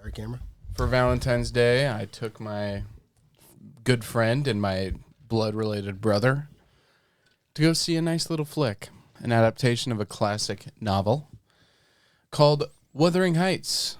Sorry, camera. For Valentine's Day, I took my good friend and my blood-related brother to go see a nice little flick, an adaptation of a classic novel called Wuthering Heights.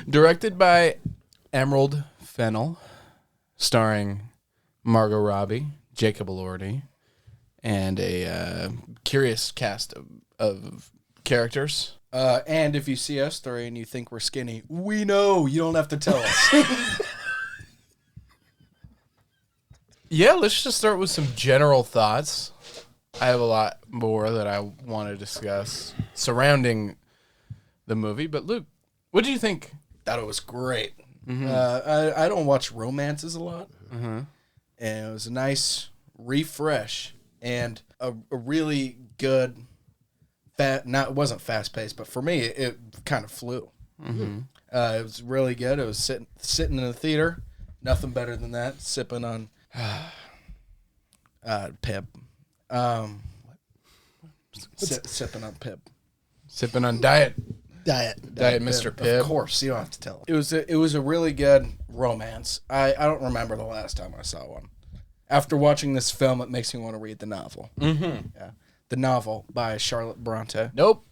Directed by Emerald Fennell, starring Margot Robbie, Jacob Elordi, and a curious cast of characters. And if you see us three and you think we're skinny, we know. You don't have to tell us. Yeah, let's just start with some general thoughts. I have a lot more that I want to discuss surrounding the movie, but Luke, what do you think? Thought it was great. Mm-hmm. I don't watch romances a lot. Mm-hmm. And it was a nice refresh and a really good, it wasn't fast paced, but for me, it kind of flew. Mm-hmm. It was really good. It was sitting in the theater. Nothing better than that. Sipping on Pip. Sipping on Pip. Sipping on Diet Pip. Mr. Pibb. Of course, you don't have to tell it. It was a really good romance. I don't remember the last time I saw one. After watching this film, it makes me want to read the novel. Mm-hmm. Yeah, the novel by Charlotte Bronte. Nope.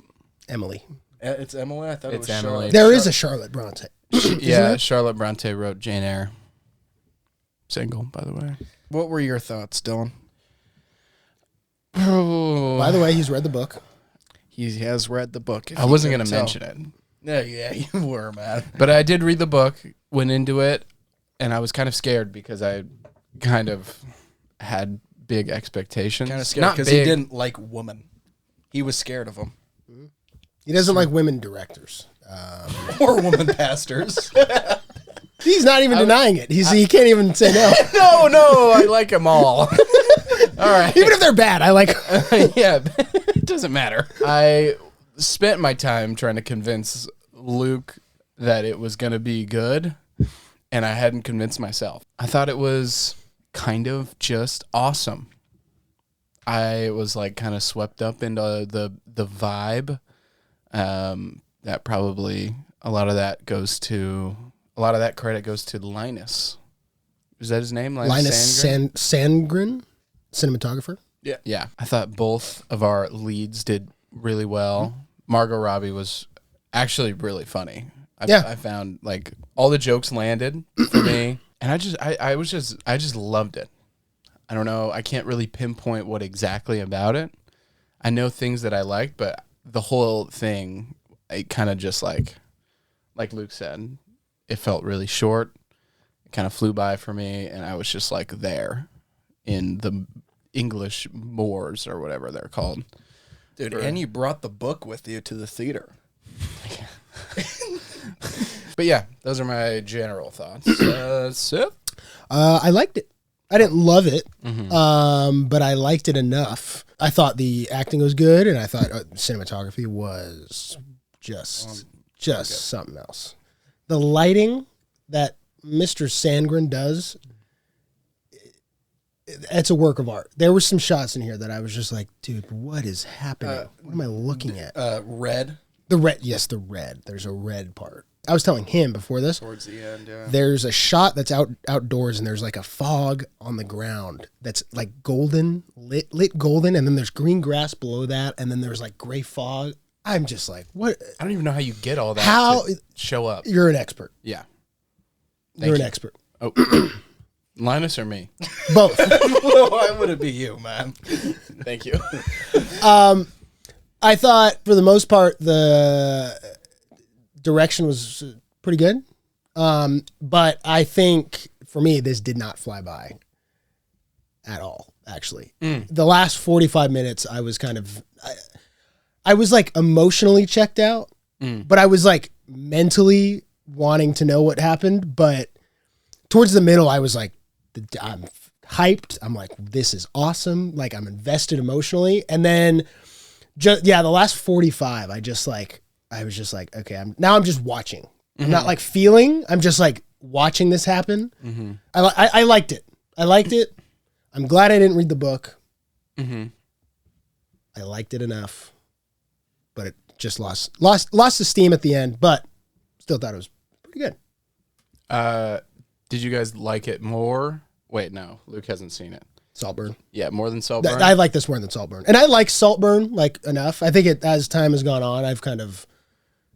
Emily. It's Emily. I thought it It's was Emily. Charlotte. There is a Charlotte Bronte. Yeah, Charlotte Bronte wrote Jane Eyre. Single, by the way. What were your thoughts, Dylan? By the way, he's read the book. He has read the book. I wasn't going to mention it. Yeah, you were, man. But I did read the book, went into it, and I was kind of scared because I kind of had big expectations. Kind of scared because he didn't like women. He was scared of them. He doesn't like women directors. Or women pastors. He's not even denying it. He can't even say no. No, I like them all. All right. Even if they're bad, I like. Yeah, it doesn't matter. I spent my time trying to convince Luke that it was going to be good, and I hadn't convinced myself. I thought it was kind of just awesome. I was like kind of swept up into the vibe. That probably a lot of that credit goes to Linus. Is that his name? Linus Sandgren, cinematographer. Yeah. I thought both of our leads did really well. Margot Robbie was actually really funny. I found like all the jokes landed for me, and I just loved it. I don't know. I can't really pinpoint what exactly about it. I know things that I liked, but the whole thing, it kind of just like Luke said, it felt really short. It kind of flew by for me, and I was just like there in the English moors or whatever they're called. Dude, and you brought the book with you to the theater. But yeah, those are my general thoughts. Seth? I liked it. I didn't love it, but I liked it enough. I thought the acting was good, and I thought cinematography was just something else. The lighting that Mr. Sandgren does, it's a work of art. There were some shots in here that I was just like, dude, what is happening? What am I looking at? Red. The red. Yes, the red. There's a red part. I was telling him before this. Towards the end, yeah. There's a shot that's outdoors, and there's like a fog on the ground that's like golden, lit golden, and then there's green grass below that, and then there's like gray fog. I'm just like, what? I don't even know how you get all that to show up. You're an expert. Yeah. You're an expert. Oh, Linus or me? Both. Why would it be you, man? Thank you. I thought for the most part the direction was pretty good. But I think for me this did not fly by at all, actually. The last 45 minutes I was kind of I was like emotionally checked out, but I was like mentally wanting to know what happened, but towards the middle I was like I'm hyped. I'm like, this is awesome. Like I'm invested emotionally. And then the last 45, I was just like, okay, I'm just watching. I'm not like feeling, I'm just like watching this happen. I liked it. I'm glad I didn't read the book. I liked it enough, but it just lost the steam at the end, but still thought it was pretty good. Did you guys like it more? Wait, no, Luke hasn't seen it. Saltburn. Yeah, more than Saltburn. I like this more than Saltburn, and I like Saltburn like enough. I think as time has gone on, I've kind of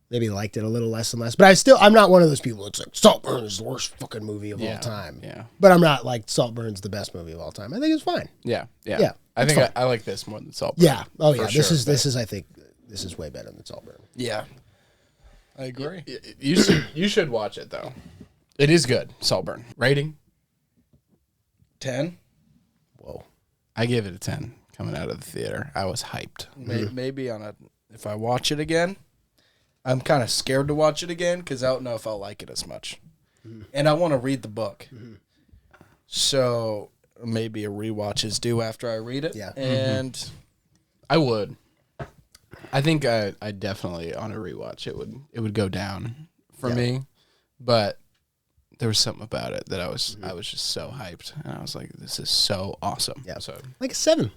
maybe liked it a little less and less. But I'm not one of those people that's like Saltburn is the worst fucking movie of all time. Yeah, but I'm not like Saltburn's the best movie of all time. I think it's fine. Yeah. I think I like this more than Saltburn. Yeah. Oh yeah. This is I think this is way better than Saltburn. Yeah, I agree. You should watch it though. It is good. Saltburn. Rating? 10. Whoa. I gave it a 10 coming out of the theater. I was hyped. Maybe if I watch it again, I'm kind of scared to watch it again because I don't know if I'll like it as much. And I want to read the book. So maybe a rewatch is due after I read it. Yeah. And I would. I think I definitely on a rewatch it would go down for me. But there was something about it that I was just so hyped, and I was like, "This is so awesome." Yeah, so like a 7. Okay.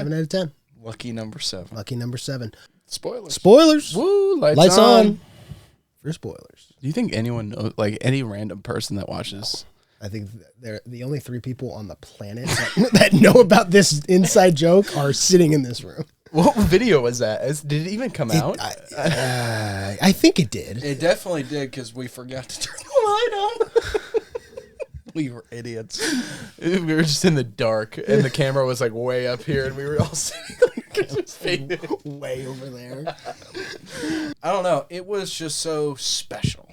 7 out of 10. lucky number 7. Lucky number 7. Spoilers. Woo! Lights on. For spoilers. Do you think anyone knows, like any random person that watches? I think they're the only 3 people on the planet that know about this inside joke are sitting in this room. What video was that? Did it even come out? I think it did. It definitely did because we forgot to turn the light on. We were idiots. We were just in the dark, and the camera was like way up here, and we were all sitting way over there. I don't know. It was just so special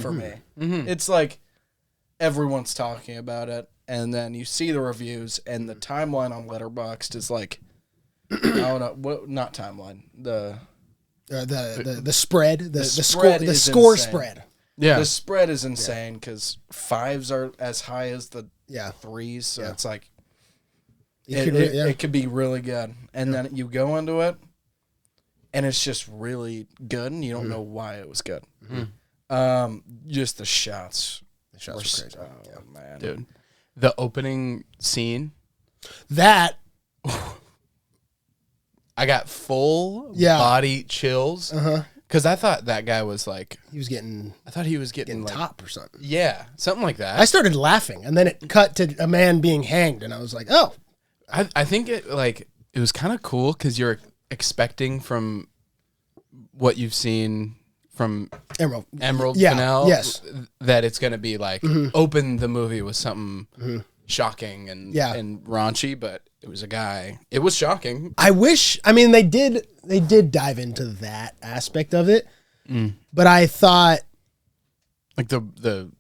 for me. It's like everyone's talking about it, and then you see the reviews, and the timeline on Letterboxd is like, I don't know what. Not timeline. The spread. The score insane. spread. Yeah, the spread is insane because 5s are as high as the 3s, so it's like it could be really good. And then you go into it, and it's just really good, and you don't know why it was good. Just the shots. The shots were crazy. Oh man, dude, the opening scene. That. I got full body chills because I thought that guy was like he was getting. I thought he was getting like, top or something. Yeah, something like that. I started laughing, and then it cut to a man being hanged, and I was like, "Oh." I think it was kind of cool because you're expecting from what you've seen from Emerald Canal, that it's going to be like open the movie with something shocking and raunchy, but it was a guy. It was shocking. I mean, they did dive into that aspect of it, but I thought like the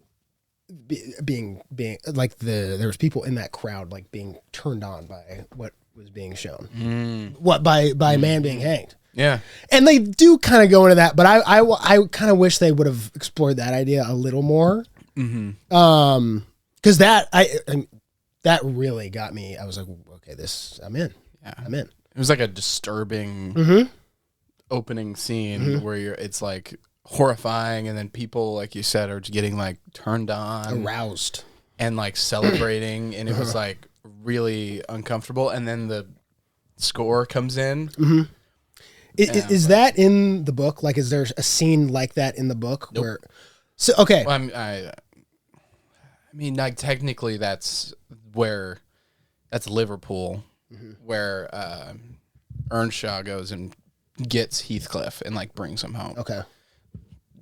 being like there was people in that crowd like being turned on by what was being shown, by a man being hanged. Yeah, and they do kind of go into that, but I kind of wish they would have explored that idea a little more, because that really got me. I was like, okay, I'm in. Yeah, I'm in. It was like a disturbing opening scene where it's like horrifying, and then people, like you said, are getting like turned on, aroused, and like celebrating, and it was like really uncomfortable. And then the score comes in. Is that in the book? Like, is there a scene like that in the book? Nope. Where? So okay. Well, I mean, like technically, that's Liverpool, where Earnshaw goes and gets Heathcliff and like brings him home. Okay.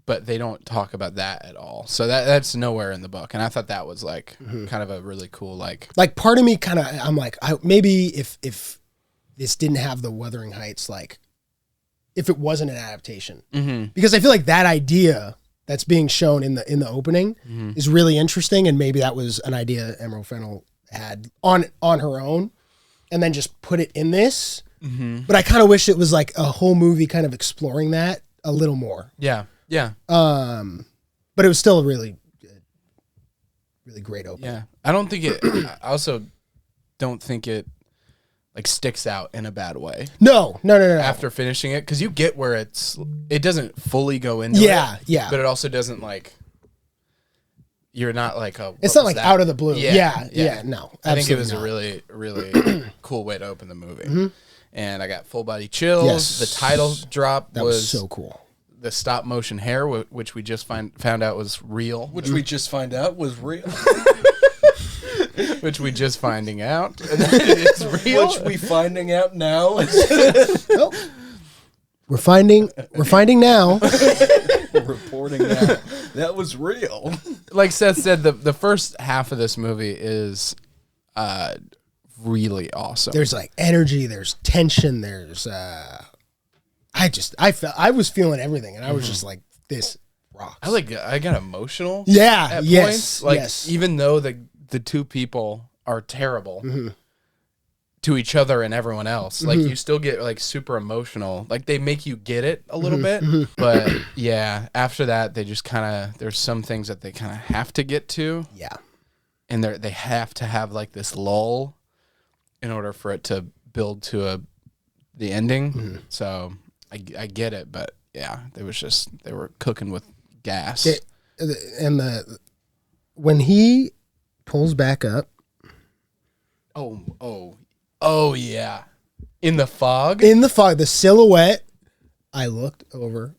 but they don't talk about that at all. So that's nowhere in the book. And I thought that was like kind of a really cool, like part of me kind of, I'm like, maybe if this didn't have the Wuthering Heights, like if it wasn't an adaptation, because I feel like that idea that's being shown in the opening is really interesting. And maybe that was an idea Emerald Fennell had on her own and then just put it in this. But I kind of wish it was like a whole movie kind of exploring that a little more. Yeah. Yeah. But it was still a really good, really great opening. Yeah. I don't think it, I also don't think it like sticks out in a bad way. No. After finishing it, because you get where it doesn't fully go into it. Yeah. But it also doesn't like, you're not like, it's not like out of the blue. Yeah. No. I think it was a really, really cool way to open the movie. And I got full body chills. Yes. The title drop was so cool. The stop motion hair, which we just found out was real. Which we just find out was real. Which we just finding out. It's real. Which we finding out now. Nope. We're finding now. Reporting now. That was real. Like Seth said, the first half of this movie is really awesome. There's like energy, there's tension, there's I was feeling everything and I was just like, this rocks. I got emotional. Yeah. At Yes. points. Like yes. even though the two people are terrible to each other and everyone else, like you still get like super emotional. Like they make you get it a little bit, but yeah, after that they just kind of, there's some things that they kind of have to get to. Yeah. And they have to have like this lull in order for it to build to the ending. So I get it, but yeah, they were cooking with gas. When he pulls back up. Oh yeah. In the fog, the silhouette, I looked over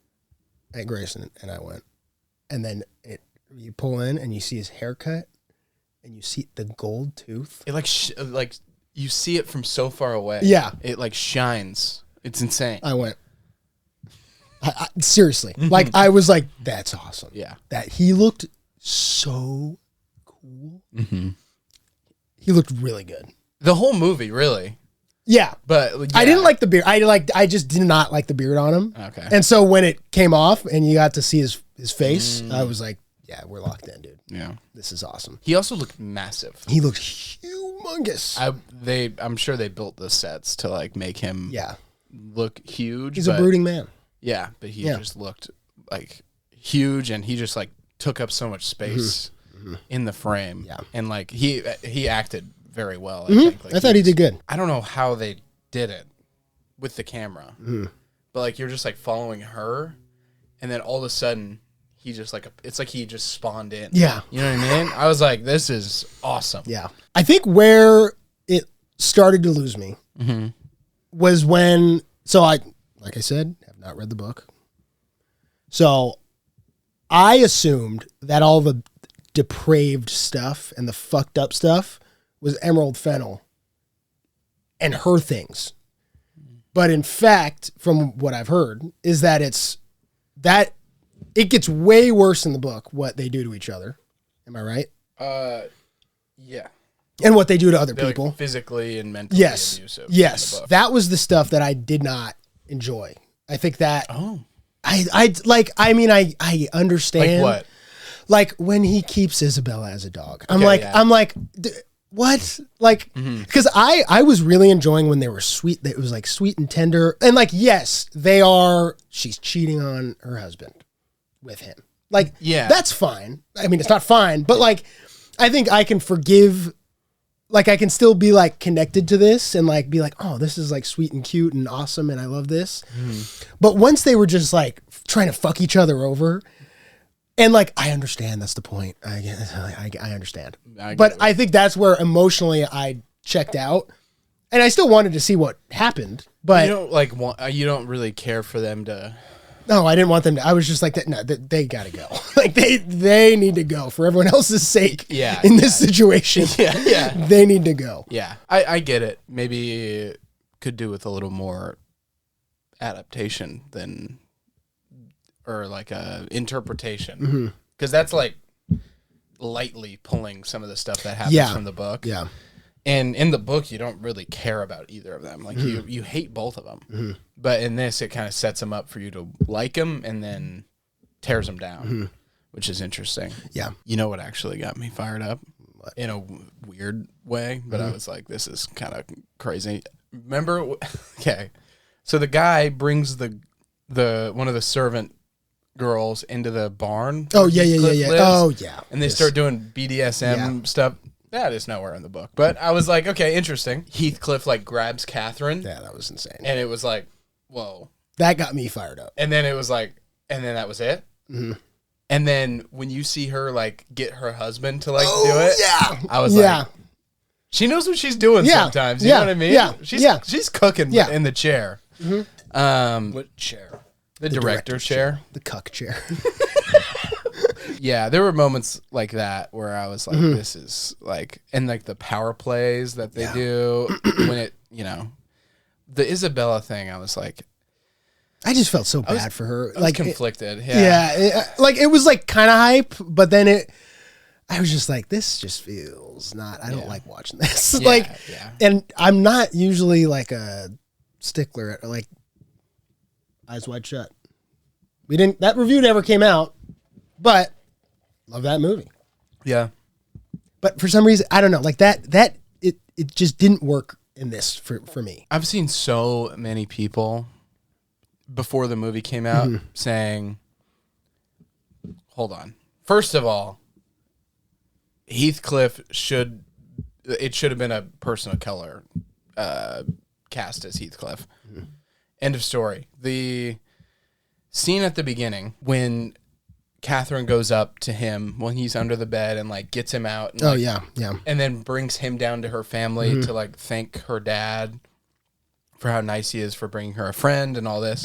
at Grayson and I went, and then you pull in and you see his haircut and you see the gold tooth. It like you see it from so far away. Yeah. It like shines. It's insane. I went, I seriously, like I was like, that's awesome. Yeah. That he looked so cool. He looked really good. The whole movie, really. Yeah. But yeah. I didn't like the beard. I just did not like the beard on him. Okay. And so when it came off and you got to see his face, I was like, yeah, we're locked in, dude. Yeah. This is awesome. He also looked massive. He looked humongous. I'm sure they built the sets to like make him look huge. He's a brooding man. Yeah, but he just looked like huge, and he just like took up so much space in the frame. Yeah. And like he acted very well. I think. Like, I thought he did good. I don't know how they did it with the camera, but like you're just like following her, and then all of a sudden he just like it's like he just spawned in. Yeah. You know what I mean? I was like, this is awesome. Yeah. I think where it started to lose me was when, like I said, have not read the book. So I assumed that all the depraved stuff and the fucked up stuff was Emerald Fennell and her things. But in fact, from what I've heard, is that it gets way worse in the book what they do to each other. Am I right? Yeah. And what they do to other They're people. like physically and mentally abusive. Yes. In the book. That was the stuff that I did not enjoy. I think that Oh. I understand. Like what? Like when he keeps Isabella as a dog. I'm Okay, like, what? Like, because I was really enjoying when they were sweet. It was like sweet and tender. And like, yes, she's cheating on her husband with him. Like, yeah, that's fine. I mean, it's not fine, but like, I think I can forgive. Like, I can still be like connected to this and like be like, oh, this is like sweet and cute and awesome and I love this. But once they were just like trying to fuck each other over, and like, I understand that's the point. I understand. I think that's where emotionally I checked out, and I still wanted to see what happened. But you don't you don't really care for them to. No, I didn't want them to. I was just like that. No, they gotta go. Like they need to go for everyone else's sake. Yeah. In this situation. Yeah. They need to go. Yeah. I get it. Maybe could do with a little more adaptation than, or like a interpretation, because that's like lightly pulling some of the stuff that happens from the book. Yeah. And in the book, you don't really care about either of them. Like you hate both of them. But in this, it kind of sets them up for you to like them and then tears them down, which is interesting. Yeah. You know what actually got me fired up? What? In a weird way, but I was like, this is kind of crazy. Remember? Okay. So the guy brings the one of the servant girls into the barn. Oh, yeah. Oh, yeah. And they start doing BDSM stuff. That is nowhere in the book. But I was like, okay, interesting. Heathcliff like grabs Catherine. Yeah, that was insane. And it was like, whoa. That got me fired up. And then it was like, and then that was it. And then when you see her like get her husband to like do it, I was like, she knows what she's doing sometimes. You know what I mean? Yeah. She's cooking in the chair. What chair? The director's chair. The cuck chair. Yeah, there were moments like that where I was like, this is like, and like the power plays that they do when it, you know, the Isabella thing, I was like, I just felt so bad for her. Like conflicted. Like it was like kind of hype, but then I was just like, this just feels not, I don't like watching this. And I'm not usually like a stickler at like Eyes Wide Shut. That review never came out, but love that movie. Yeah. But for some reason, I don't know, like it just didn't work in this for me. I've seen so many people before the movie came out saying, hold on. First of all, Heathcliff should have been a person of color cast as Heathcliff. End of story. The scene at the beginning when Catherine goes up to him when he's under the bed and like gets him out. And, and then brings him down to her family to like thank her dad for how nice he is for bringing her a friend and all this.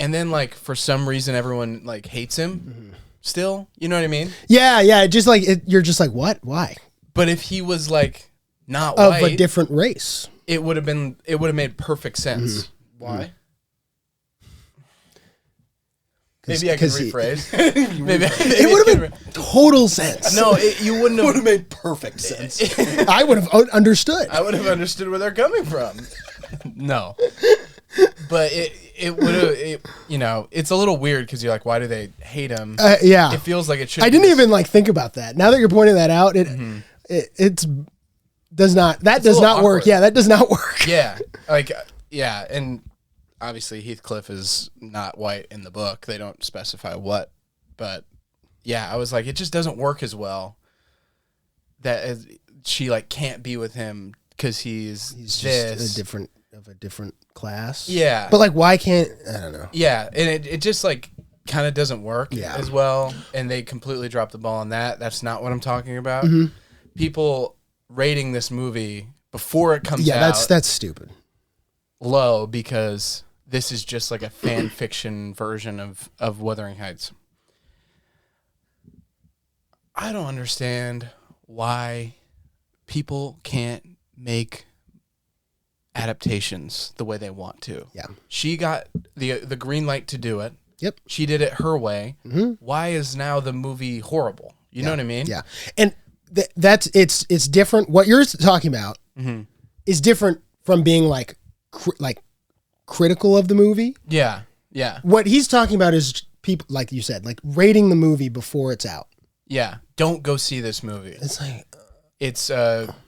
And then like for some reason everyone like hates him still. You know what I mean? Yeah. Just like you're just like, what? Why? But if he was like not of white, a different race, it would have made perfect sense. Why? Maybe I can rephrase. Maybe it would have made total sense. No, you wouldn't have. Would have made perfect sense. I would have understood. I would have understood where they're coming from. No, but it would have. You know, it's a little weird because you're like, why do they hate him? It feels like it should. I didn't even like think about that. Now that you're pointing that out, it does not work. Yeah, that does not work. Yeah, and obviously Heathcliff is not white in the book. They don't specify what, but yeah, I was like, it just doesn't work as well. That she like can't be with him because he's just a different class. Yeah, but like, why can't I don't know? Yeah, and it just like kind of doesn't work as well, and they completely dropped the ball on that. That's not what I'm talking about. People rating this movie before it comes out. Yeah, that's stupid. Low because this is just like a fan fiction version of Wuthering Heights. I don't understand why people can't make adaptations the way they want to. Yeah. She got the green light to do it. Yep. She did it her way. Why is now the movie horrible? You know what I mean? Yeah. And it's different. What you're talking about is different from being like critical of the movie. Yeah. What he's talking about is people, like you said, like rating the movie before it's out. Yeah. Don't go see this movie. It's like it's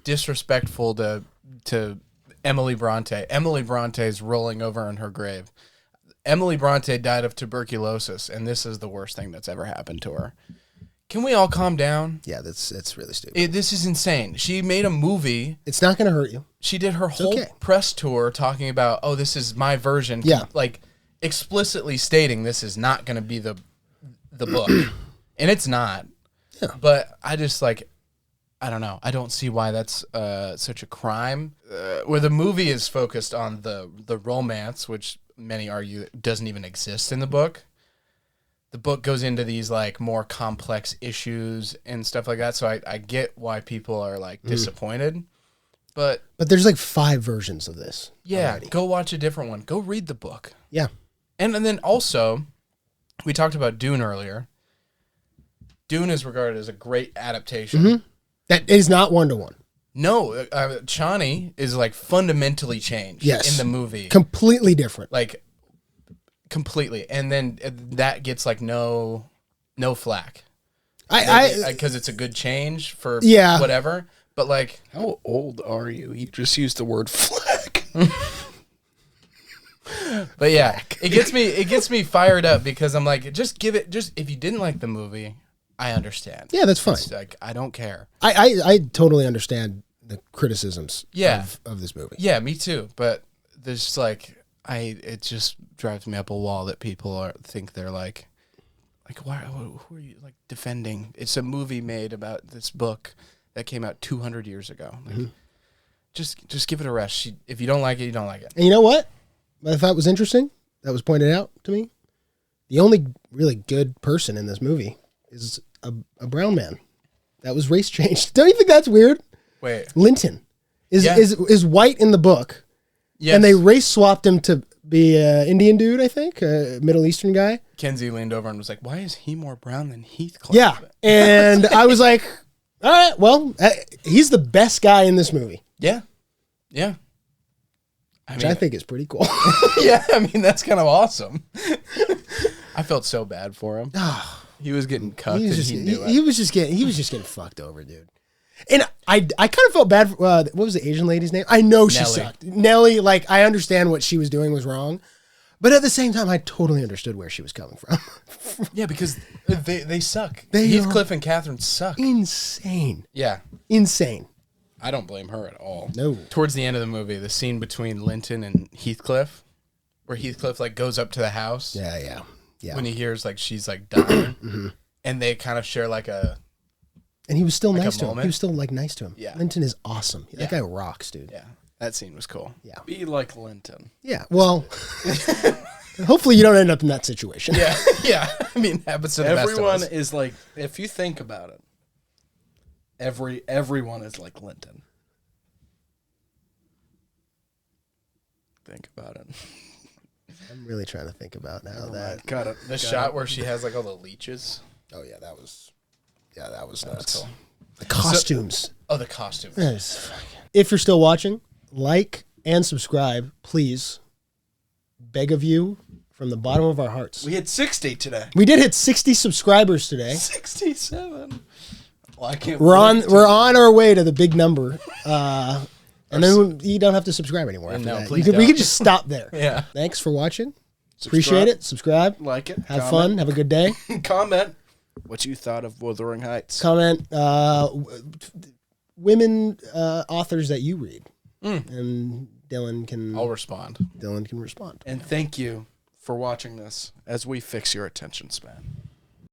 disrespectful to Emily Bronte. Emily Bronte is rolling over in her grave. Emily Bronte died of tuberculosis, and this is the worst thing that's ever happened to her. Can we all calm down? Yeah, that's really stupid. This is insane. She made a movie. It's not going to hurt you. She did her whole press tour talking about, oh, this is my version. Yeah. Like explicitly stating this is not going to be the book. And it's not. Yeah. But I just like, I don't know. I don't see why that's such a crime. Where the movie is focused on the romance, which many argue doesn't even exist in the book. The book goes into these like more complex issues and stuff like that. So I get why people are like disappointed. But there's like 5 versions of this. Yeah, already. Go watch a different one. Go read the book. Yeah. And then also, we talked about Dune earlier. Dune is regarded as a great adaptation. That is not 1-to-1. No, Chani is like fundamentally changed in the movie. Completely different. Like, completely. And then that gets like no flack. Because it's a good change for whatever. But like, how old are you? You just used the word flack. But yeah, it gets me fired up because I'm like, just if you didn't like the movie, I understand. Yeah, that's fine. It's like, I don't care. I totally understand the criticisms of this movie. Yeah, me too. But there's just like, it just drives me up a wall that people think they're like why? Who are you like defending? It's a movie made about this book that came out 200 years ago. Like, just give it a rest. If you don't like it, you don't like it. And you know what I thought was interesting that was pointed out to me? The only really good person in this movie is a brown man that was race changed. Don't you think that's weird? Wait, Linton is white in the book, and they race swapped him to be an Indian dude, I think, a Middle Eastern guy. Kenzie leaned over and was like, "Why is he more brown than Heathcliff?" Yeah, and I was like, "All right, well, he's the best guy in this movie." Yeah. Which I think is pretty cool. Yeah, I mean that's kind of awesome. I felt so bad for him. He was getting cucked. He was just getting fucked over, dude. And I kind of felt bad for, what was the Asian lady's name? I know she sucked. Nelly, like, I understand what she was doing was wrong. But at the same time, I totally understood where she was coming from. Yeah, because they suck. Heathcliff and Catherine suck. Insane. Yeah. Insane. I don't blame her at all. No. Towards the end of the movie, the scene between Linton and Heathcliff, where Heathcliff, like, goes up to the house. Yeah. When he hears, like, she's, like, dying. And they kind of share, like, a... And he was still nice to him. He was still, like, nice to him. Yeah. Linton is awesome. That guy rocks, dude. Yeah. That scene was cool. Yeah. Be like Linton. Yeah. Well, hopefully you don't end up in that situation. Yeah. Yeah. I mean, happens to the best of us. Everyone is like, if you think about it, everyone is like Linton. Think about it. I'm really trying to think about how that. Got it. The shot where she has, like, all the leeches. Oh, yeah. That was nuts. Cool. The costumes. The costumes. If you're still watching, like and subscribe, please. Beg of you from the bottom of our hearts. We hit 60 today. We did hit 60 subscribers today. 67. Well, I can't. We're on our way to the big number. And then you don't have to subscribe anymore after that. We can just stop there. Yeah. Thanks for watching. Appreciate it. Subscribe. Like it. Have fun. Have a good day. Comment what you thought of Wuthering Heights. Comment women authors that you read. And Dylan can... I'll respond. Dylan can respond. And thank you for watching this as we fix your attention span.